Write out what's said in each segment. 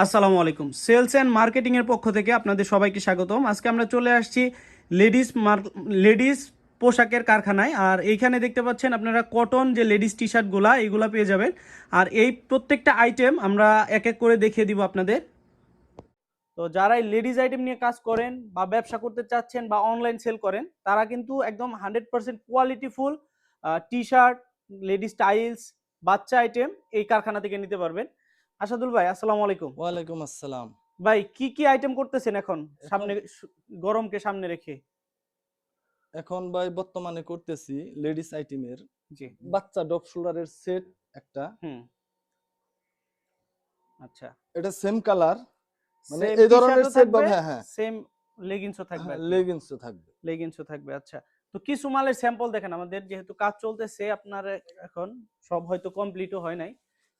আসসালামু আলাইকুম। Sales and marketing এর পক্ষ থেকে আপনাদের সবাইকে স্বাগতম। আজকে আমরা চলে আসছি লেডিস লেডিস পোশাকের কারখানায়। আর এইখানে দেখতে পাচ্ছেন আপনারা কটন যে লেডিস টি শার্টগুলা এইগুলা পেয়ে যাবেন। আর এই প্রত্যেকটা আইটেম আমরা এক এক করে দেখিয়ে দিব আপনাদের। তো যারা এই লেডিস আইটেম নিয়ে কাজ করেন বা ব্যবসা করতে চাচ্ছেন বা অনলাইন সেল করেন, তারা কিন্তু একদম 100% কোয়ালিটিফুল টি শার্ট, লেডিস টাইলস, বাচ্চা আইটেম এই কারখানা থেকে নিতে পারবেন। আসাদুল ভাই, আসসালামু আলাইকুম। ওয়ালাইকুম আসসালাম। ভাই, কি কি আইটেম করতেছেন এখন এখন সামনে গরমকে সামনে রেখে? এখন ভাই বর্তমানে করতেছি লেডিস আইটেমের জি। বাচ্চা ডপ শোল্ডারের সেট একটা। হুম। আচ্ছা। এটা সেম কালার, মানে সেম এই টি ধরনের শার্টও সেট থাকবে, হ্যাঁ হ্যাঁ সেম লেগিংসও থাকবে হ্যাঁ, আর কি। লেগিংসও থাকবে। লেগিংসও থাকবে, আচ্ছা। তো কিছু মালের স্যাম্পল দেখেন, আমাদের যেহেতু কাজ চলতেছে আপনার এখন, সব হয়তো কমপ্লিটও হয় নাই।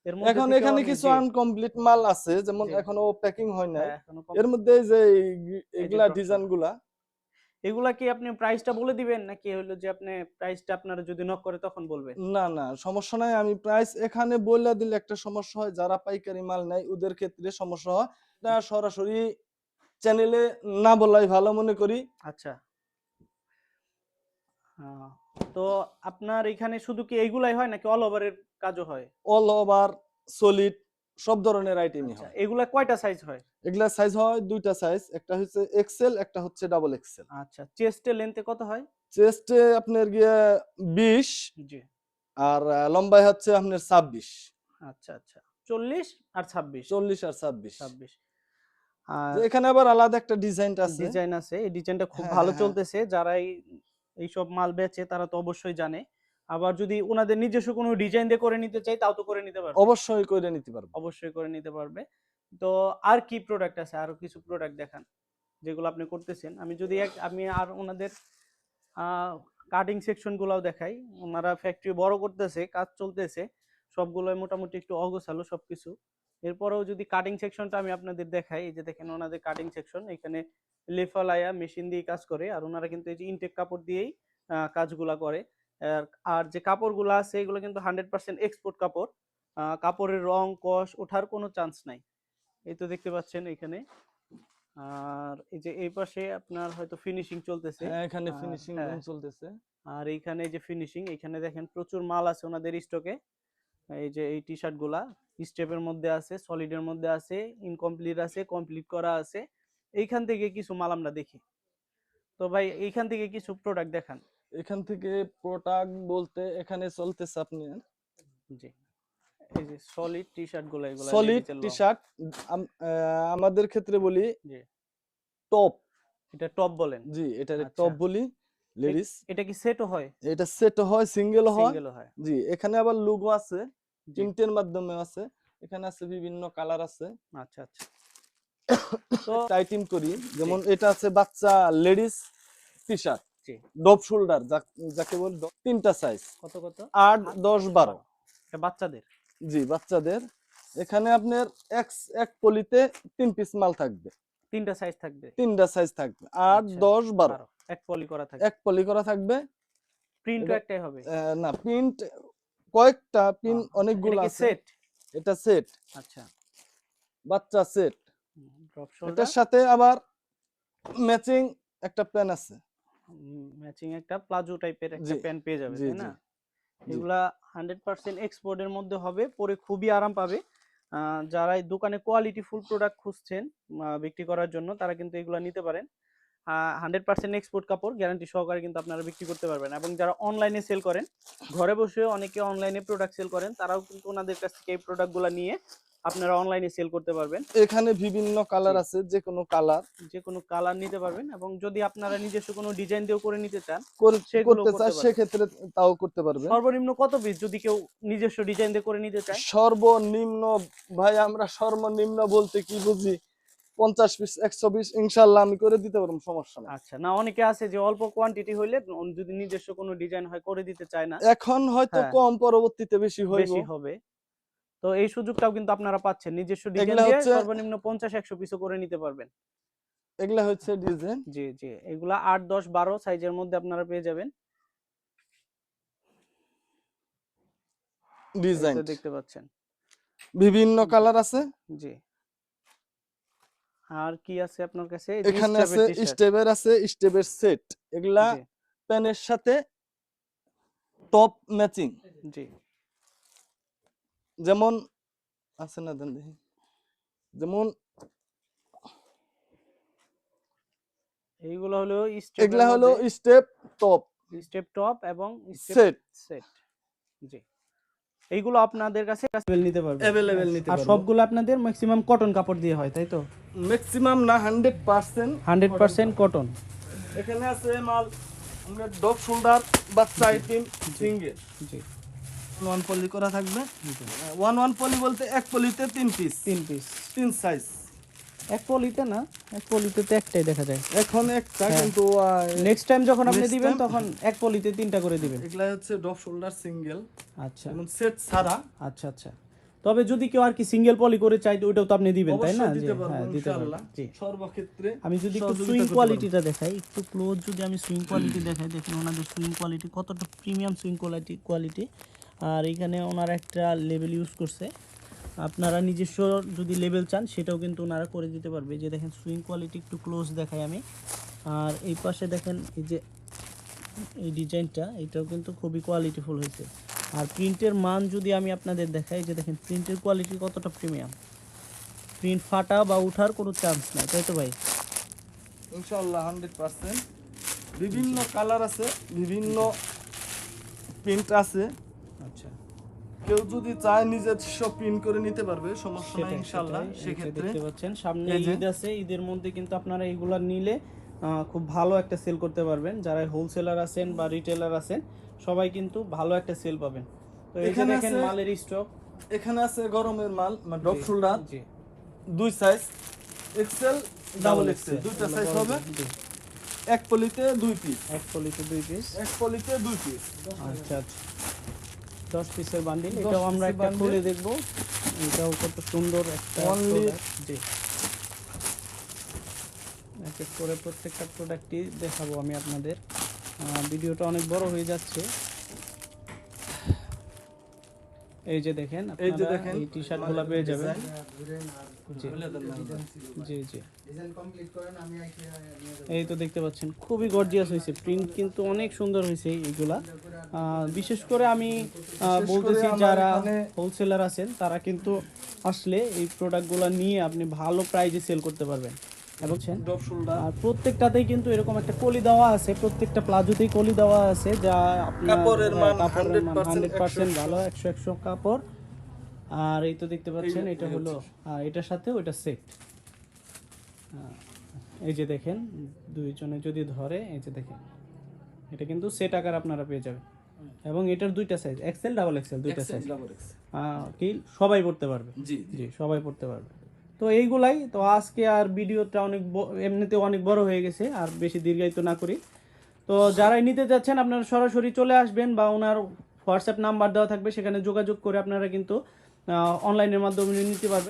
এর মধ্যে এখন থেকেও এখানে আমি কিছু জি, আনকমপ্লিট মাল আছে, যেমন জি। এখনো প্যাকিং হয় নাই। হ্যাঁ, এখনো এর মধ্যে এই যে এই যে এগুলা ড্রপ ডিজাইন শোল্ডার। গুলা। এগুলা কি আপনি প্রাইসটা বলে দিবেন, নাকি হলো যে আপনি প্রাইসটা আপনারা যদি নক করে তখন বলবেন? না না, সমস্যা নাই, আমি প্রাইস এখানে বলে দিলে একটা সমস্যা হয়, যারা পাইকারি মাল নেয় ওদের ক্ষেত্রে সমস্যা হয়। না, সরাসরি চ্যানেলে না বলাই ভালো মনে করি। আচ্ছা। আহ, তো আপনার এখানে শুধু কি এইগুলাই হয় নাকি অল ওভারের কাজও হয়? অল ওভার সলিড সব ধরনের আইটেমই আচ্ছা, হয়। এগুলা কয়টা সাইজ হয়? এগুলা সাইজ হয় দুইটা সাইজ, একটা হচ্ছে এক্সেল, একটা হচ্ছে ডাবল এক্সেল। আচ্ছা, চেস্টে লেন্থে কত হয়? চেস্টে আপনার গিয়ে 20, জি। আর লম্বায় হচ্ছে আপনার 26। আচ্ছা, আচ্ছা। 40 আর 26। 40 আর 26। 26। যে আর এখানে আবার আলাদা একটা ডিজাইন আছে। ডিজাইন আছে, এই ডিজাইনটা খুব হ্যাঁ ভালো হ্যাঁ হ্যাঁ, চলতেছে। যারা এইসব মাল বেচে তারা তো অবশ্যই জানে। আবার যদি উনাদের নিজস্ব কোনো ডিজাইন দিয়ে করে নিতে চাই, তাও তো করে নিতে পারবে। অবশ্যই করে নিতে পারবো। অবশ্যই করে নিতে পারবে। তো আর কি প্রোডাক্ট আছে? আরো কিছু প্রোডাক্ট দেখান যেগুলো আপনি করতেছেন। আমি আর ওনাদের কাটিং সেকশন গুলাও দেখাই। ওনারা ফ্যাক্টরি বড় করতেছে, কাজ চলতেছে, সবগুলোই মোটামুটি একটু অগোছালো সবকিছু। এরপরেও যদি কাটিং সেকশনটা আমি আপনাদের দেখাই, এই যে দেখেন ওনাদের কাটিং সেকশন, এখানে লেফালায়া মেশিন দিয়ে কাজ করে। আর ওনারা কিন্তু এই যে ইনটেক কাপড় দিয়েই কাজগুলা করে। আর যে কাপড়গুলো আছে এগুলো কিন্তু 100% এক্সপোর্ট কাপড়। কাপড়ের রং কস ওঠার কোনো চান্স নাই। এই তো দেখতে পাচ্ছেন এখানে। আর এই যে এই পাশে আপনার হয়তো ফিনিশিং চলতেছে। হ্যাঁ, এখানে আর ফিনিশিং রুম হ্যাঁ, চলতেছে। আর এইখানে যে ফিনিশিং, এখানে দেখেন প্রচুর মাল আছে ওনাদের স্টকে। এই যে এই টি শার্ট গুলা স্টেপের মধ্যে আছে, সলিডের মধ্যে আছে, ইনকমপ্লিট আছে, কমপ্লিট করা আছে। এইখান থেকে কিছু মাল আমরা দেখি। তো ভাই, এইখান থেকে কিছু প্রোডাক্ট দেখান। এখান থেকে প্রোডাক্ট বলতে এখানে চলতেছে আপনার জি। এই যে সলিড টি শার্ট গুলা, এগুলা সলিড লেডিসের টি লং। শার্ট। আমাদের ক্ষেত্রে বলি জি। টপ। এটা টপ বলেন? জি, এটারে আচ্ছা। টপ বলি, লেডিস। এটা কি সেটও হয়? এটা সেট হয়, সিঙ্গেল হয়। সিঙ্গেলও হয়? জি, এখানে আবার লোগো আছে, জি। প্রিন্টের মাধ্যমে আছে। এখানে আছে বিভিন্ন কালার আছে। আচ্ছা, আচ্ছা। তো টাইটিং করি, জি, যেমন এটা আছে বাচ্চা লেডিস টি শার্ট, জি। ডপ শোল্ডার, যাকে বলি তিনটা সাইজ, কত কত? 8, 10, 12। 12। এটা বাচ্চাদের? জি, বাচ্চাদের। এখানে আপনার এক পলিতে 3 পিস মাল থাকবে, তিনটা সাইজ থাকবে? তিনটা সাইজ থাকবে, 8, আচ্ছা। 10, 12। 12 এক পলি করা থাকবে? এক পলি করা থাকবে। প্রিন্টও এটা একটাই হবে? না, প্রিন্ট কয়েকটা, প্রিন্ট আচ্ছা, এটা অনেকগুলো কি আছে। সেট? এটা সেট, আচ্ছা। বাচ্চা সেট। ড্রপ এটার শোল্ডার। সাথে আবার ম্যাচিং একটা প্যান আছে। ম্যাচিং একটা প্লাজো টাইপের একটা জি প্যান্ট পেয়ে যাবে, জি তাই জি না? জি। এগুলা 100% এক্সপোর্টের মধ্যে হবে, পরে খুবই আরাম পাবে। যারা এই দোকানে কোয়ালিটি ফুল প্রোডাক্ট খুঁজছেন বিক্রি করার জন্য, তারা কিন্তু এগুলা নিতে পারেন। 100% এক্সপোর্ট কাপড় গ্যারান্টি সহকারে কিন্তু আপনারা বিক্রি করতে পারবেন। এবং যারা অনলাইনে সেল করেন, ঘরে বসে অনেকে অনলাইনে প্রোডাক্ট সেল করেন, তারাও কিন্তু ওনাদের কাছ থেকে এই প্রোডাক্টগুলো নিয়ে আপনারা অনলাইনে সেল করতে পারবেন। এখানে বিভিন্ন জি। কালার আছে, যে কোনো কালার যে কোনো কালার নিতে পারবেন, এবং যদি আপনারা নিজস্ব কোনো ডিজাইন দিয়েও করে নিতে চান, করতে সেগুলোও চায় করতে পারবেন। সেক্ষেত্রে তাও করতে পারবে। সর্বনিম্ন কত পিস যদি কেউ নিজস্ব ডিজাইন দিয়ে করে নিতে চায়? সর্বনিম্ন, ভাই আমরা সর্বনিম্ন বলতে কি বুঝি, 50 পিস, 100 পিস ইনশাল্লাহ আমি করে দিতে পারবো, সমস্যা নাই। আচ্ছা, না অনেকে আছে যে অল্প কোয়ান্টিটি হইলে যদি নিজস্ব কোনো ডিজাইন হয় করে দিতে চায় না। এখন হয়তো হ্যাঁ, কম, পরবর্তীতে বেশি হইব। বেশি হবে। তো এই সুযোগটাও কিন্তু আপনারা পাচ্ছেন, নিজস্ব ডিজাইন এগুলা দিয়ে হচ্ছে সর্বনিম্ন 50-100 পিসও করে নিতে পারবেন। এগুলা হচ্ছে ডিজাইন। জি, জি। এগুলা 8, 10, 12 সাইজের মধ্যে আপনারা পেয়ে যাবেন। এই ডিজাইন তো দেখতে পাচ্ছেন। বিভিন্ন জি, কালার আছে। জি। আর কি আছে আপনার কাছে? এখানে আছে স্টেপের সেট, এগুলা জি প্যানের সাথে টপ ম্যাচিং, জি যেমন আছে না দেন দেখি, যেমন এইগুলো হলো স্টেপের এগুলা হলো মধ্যে স্টেপ টপ স্টেপ টপ এবং স্টেপ সেট, সেট। জি, এইগুলো আপনাদের কাছে অ্যাভেলেবল নিতে পারবেন। অ্যাভেলেবেল নিতে আর পারবো। সবগুলো আপনাদের ম্যাক্সিমাম কটন কাপড় দিয়ে হয়, তাই তো? ম্যাক্সিমাম না 100%। 100% কটন। এখানে আছে মাল আমরা ডগ শোল্ডার বাচ্চা আইটেম সিঙ্গেল জি ওয়ান পলি করা থাকবে। ওয়ান পলি বলতে এক পলিতে 3 পিস, 3 পিস। 3 সাইজ। এক পলিতে না, এক পলিতে তো একটাই দেখা যায়। এখন একটা হ্যাঁ। কিন্তু নেক্সট টাইম যখন আপনি Next দিবেন time- তখন এক পলিতে 3টা করে দিবেন। এগুলা হচ্ছে ডগ শোল্ডার সিঙ্গেল, আচ্ছা যেমন সেট ছাড়া আচ্ছা আচ্ছা। তবে যদি কেউ আর কি সিঙ্গেল পলি করে চাই তো ওটাও তো আপনি দিবেন, তাই না? অবশ্যই জি, দিতে পারবো হ্যাঁ দিতে পারবেন। ইনশাআল্লাহ। জি, সর্বক্ষেত্রে আমি যদি একটু সহযোগিতা সুইং করতে কোয়ালিটিটা দেখাই, একটু ক্লোজ যদি আমি সুইং কোয়ালিটি দেখাই, দেখেন ওনাদের সুইং কোয়ালিটি কতটা প্রিমিয়াম সুইং কোয়ালিটি। আর এখানে ওনারা একটা লেবেল ইউজ করছে, আপনারা নিজস্ব যদি লেবেল চান সেটাও কিন্তু ওনারা করে দিতে পারবে। যে দেখেন সুইং কোয়ালিটি একটু ক্লোজ দেখাই আমি। আর এই পাশে দেখেন এই যে এই ডিজাইনটা, এটাও কিন্তু খুবই কোয়ালিটিফুল হয়েছে। আর প্রিন্টের মান যদি আমি আপনাদের দেখাই, যে দেখেন প্রিন্টের কোয়ালিটি কতটা প্রিমিয়াম, প্রিন্ট ফাটা বা উঠার কোনো চান্স নাই, তাই তো ভাই? ইনশাআল্লাহ 100%। বিভিন্ন কালার আছে, বিভিন্ন প্রিন্ট আছে। আচ্ছা, কেউ যদি চায় নিজস্ব প্রিন্ট করে নিতে পারবে, সমস্যা নাই ইনশাআল্লাহ। সেটাই সেক্ষেত্রে দেখতে পাচ্ছেন সামনে এই যে- ঈদ আছে, ঈদের মধ্যে কিন্তু আপনারা এগুলা নিলে খুব ভালো একটা সেল করতে পারবেন। যারা হোলসেলার আছেন বা রিটেলার আছেন সবাই কিন্তু ভালো একটা সেল পাবেন। তো এই যে এখানে দেখেন আছে- মালের স্টক। এখানে আছে গরমের মাল, ডগ শোল্ডার জি, 2 সাইজ, এক্সেল ডাবল এক্সেল, দুইটা সাইজ হবে। জি, এক পলিতে 2 পিস, এক পলিতে 2 পিস। এক পলিতে 2 পিস। আচ্ছা আচ্ছা, 10 পিসের বান্ডিল। 10 এটাও আমরা পিসের একটা bundle। খুলে দেখব, এটাও কত সুন্দর একটা Only- product। জি, এক এক করে প্রত্যেকটা প্রোডাক্টই দেখাবো আমি আপনাদের। ভিডিওটা অনেক বড় হয়ে যাচ্ছে। এই যে দেখেন, এই যে আপনারা দেখেন এই টি শার্টগুলো পেয়ে যাবেন। জি জি জি, এই তো দেখতে পাচ্ছেন খুবই গর্জিয়াস হয়েছে, প্রিন্ট কিন্তু অনেক সুন্দর হয়েছে এইগুলা। বিশেষ করে আমি বলতেছি আমার যারা এখানে- হোলসেলার আছেন তারা কিন্তু আসলে এই প্রোডাক্টগুলো নিয়ে আপনি ভালো প্রাইজে সেল করতে পারবেন, বুঝছেন? ডগ শোল্ডার আর প্রত্যেকটাতেই কিন্তু এরকম একটা কলি দেওয়া আছে, প্রত্যেকটা প্লাজোতেই কলি দেওয়া আছে, যা আপনার কাপড়ের মান কাপড়ের মান 100% 100% ভালো, 100 কাপড়। আর এই তো দেখতে পাচ্ছেন এটা হলো এটার সাথে ওইটা সেট। এই যে দেখেন দুইজনে যদি ধরে, এই যে দেখেন এটা কিন্তু সেট আকার আপনারা পেয়ে যাবেন। এবং এটার দুইটা সাইজ, এক্সেল ডাবল এক্সেল, দুইটা সাইজ কি সবাই পড়তে পারবে। জি জি, সবাই পড়তে পারবে। তো এইগুলাই তো আজকে, আর ভিডিওটা অনেক এমনিতে অনেক বড় হয়ে গেছে, আর বেশি দীর্ঘায়িত না করি। তো যারাই নিতে যাচ্ছেন আপনারা সরাসরি চলে আসবেন, বা ওনার হোয়াটসঅ্যাপ নাম্বার দেওয়া থাকবে, সেখানে যোগাযোগ করে আপনারা কিন্তু অনলাইনের মাধ্যমে নিতে পারবেন।